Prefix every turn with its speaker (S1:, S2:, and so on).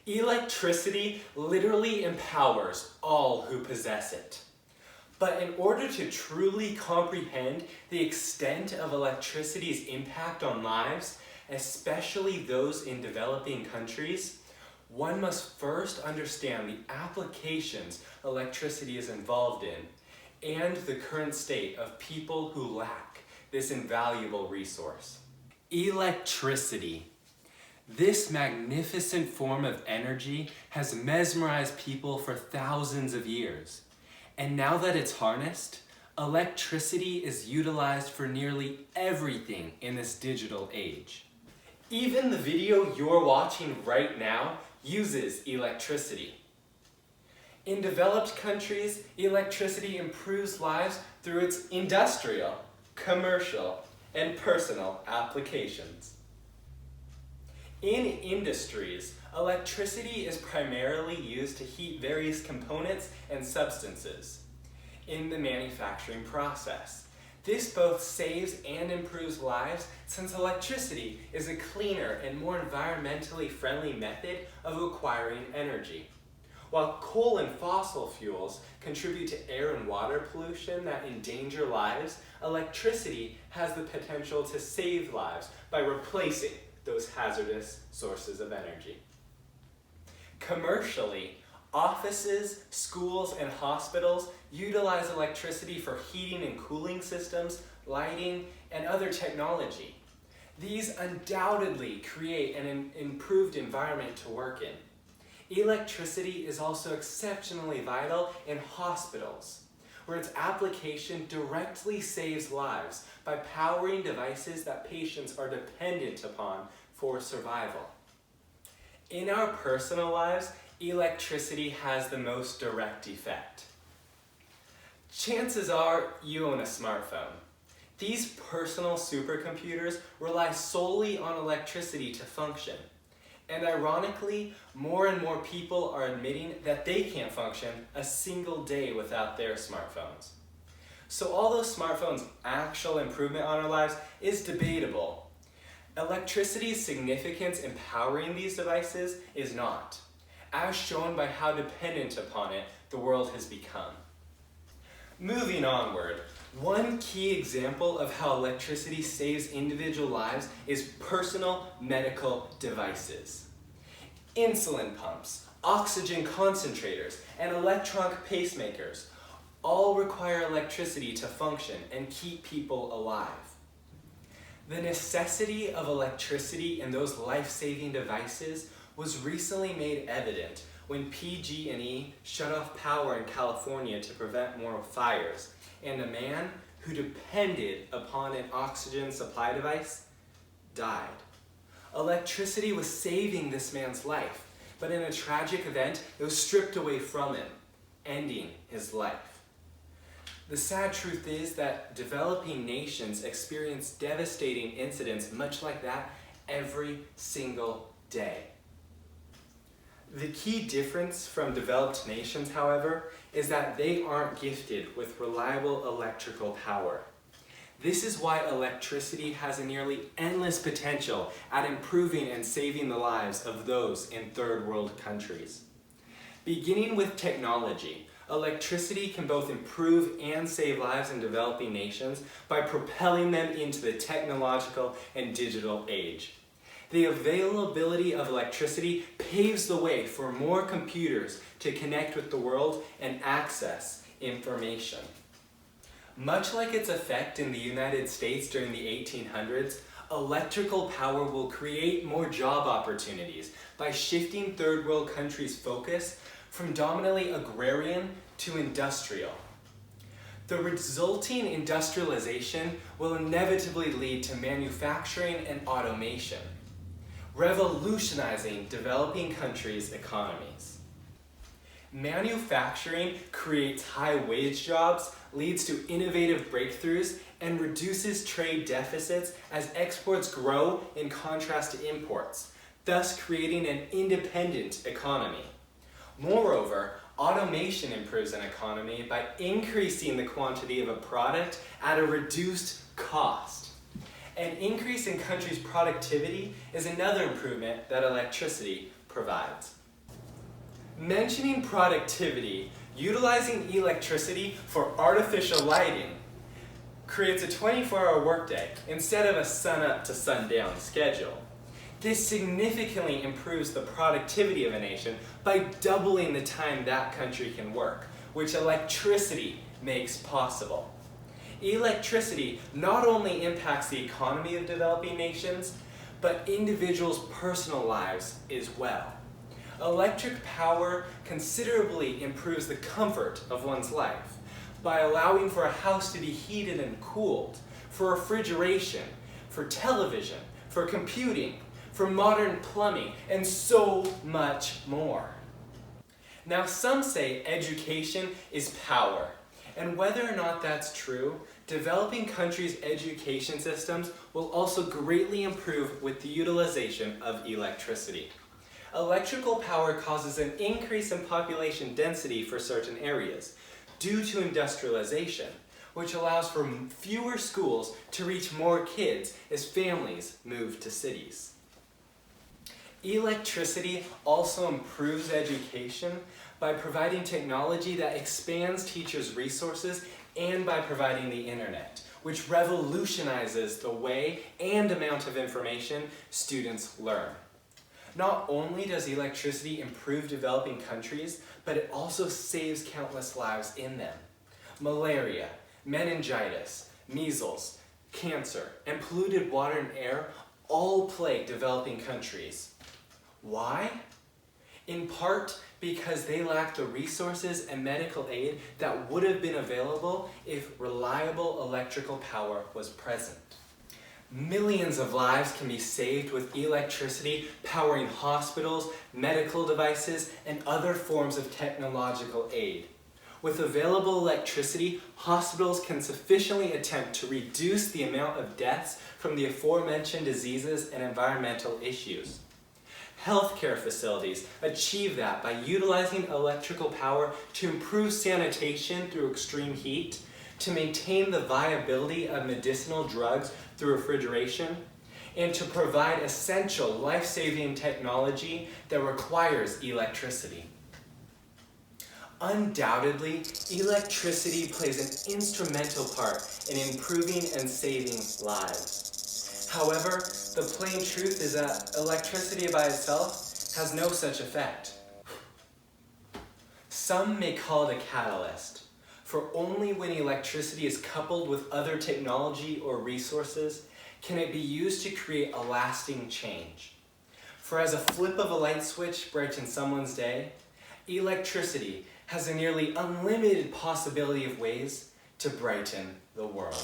S1: Electricity literally empowers all who possess it. But in order to truly comprehend the extent of electricity's impact on lives, especially those in developing countries, one must first understand the applications electricity is involved in and the current state of people who lack this invaluable resource. Electricity. This magnificent form of energy has mesmerized people for thousands of years. And now that it's harnessed, electricity is utilized for nearly everything in this digital age. Even the video you're watching right now uses electricity. In developed countries, electricity improves lives through its industrial, commercial, and personal applications. In industries, electricity is primarily used to heat various components and substances in the manufacturing process. This both saves and improves lives since electricity is a cleaner and more environmentally friendly method of acquiring energy. While coal and fossil fuels contribute to air and water pollution that endanger lives, electricity has the potential to save lives by replacing those hazardous sources of energy. Commercially, offices, schools, and hospitals utilize electricity for heating and cooling systems, lighting, and other technology. These undoubtedly create an improved environment to work in. Electricity is also exceptionally vital in hospitals, where its application directly saves lives by powering devices that patients are dependent upon for survival. In our personal lives, electricity has the most direct effect. Chances are you own a smartphone. These personal supercomputers rely solely on electricity to function. And ironically, more and more people are admitting that they can't function a single day without their smartphones. So although smartphones' actual improvement on our lives is debatable, electricity's significance in powering these devices is not, as shown by how dependent upon it the world has become. Moving onward, one key example of how electricity saves individual lives is personal medical devices. Insulin pumps, oxygen concentrators, and electronic pacemakers all require electricity to function and keep people alive. The necessity of electricity in those life-saving devices was recently made evident when PG&E shut off power in California to prevent more fires, and a man who depended upon an oxygen supply device died. Electricity was saving this man's life, but in a tragic event, it was stripped away from him, ending his life. The sad truth is that developing nations experience devastating incidents much like that every single day. The key difference from developed nations, however, is that they aren't gifted with reliable electrical power. This is why electricity has a nearly endless potential at improving and saving the lives of those in third world countries. Beginning with technology, electricity can both improve and save lives in developing nations by propelling them into the technological and digital age. The availability of electricity paves the way for more computers to connect with the world and access information. Much like its effect in the United States during the 1800s, electrical power will create more job opportunities by shifting third world countries' focus from dominantly agrarian to industrial. The resulting industrialization will inevitably lead to manufacturing and automation, revolutionizing developing countries' economies. Manufacturing creates high-wage jobs, leads to innovative breakthroughs, and reduces trade deficits as exports grow in contrast to imports, thus creating an independent economy. Moreover, automation improves an economy by increasing the quantity of a product at a reduced cost. An increase in countries' productivity is another improvement that electricity provides. Mentioning productivity, utilizing electricity for artificial lighting creates a 24-hour workday instead of a sun-up to sundown schedule. This significantly improves the productivity of a nation by doubling the time that country can work, which electricity makes possible. Electricity not only impacts the economy of developing nations, but individuals' personal lives as well. Electric power considerably improves the comfort of one's life by allowing for a house to be heated and cooled, for refrigeration, for television, for computing, for modern plumbing, and so much more. Now, some say education is power, and whether or not that's true, developing countries' education systems will also greatly improve with the utilization of electricity. Electrical power causes an increase in population density for certain areas due to industrialization, which allows for fewer schools to reach more kids as families move to cities. Electricity also improves education by providing technology that expands teachers' resources and by providing the internet, which revolutionizes the way and amount of information students learn. Not only does electricity improve developing countries, but it also saves countless lives in them. Malaria, meningitis, measles, cancer, and polluted water and air all plague developing countries. Why? In part because they lack the resources and medical aid that would have been available if reliable electrical power was present. Millions of lives can be saved with electricity powering hospitals, medical devices, and other forms of technological aid. With available electricity, hospitals can sufficiently attempt to reduce the amount of deaths from the aforementioned diseases and environmental issues. Healthcare facilities achieve that by utilizing electrical power to improve sanitation through extreme heat, to maintain the viability of medicinal drugs through refrigeration, and to provide essential life-saving technology that requires electricity. Undoubtedly, electricity plays an instrumental part in improving and saving lives. However, the plain truth is that electricity by itself has no such effect. Some may call it a catalyst, for only when electricity is coupled with other technology or resources can it be used to create a lasting change. For as a flip of a light switch brightens someone's day, electricity has a nearly unlimited possibility of ways to brighten the world.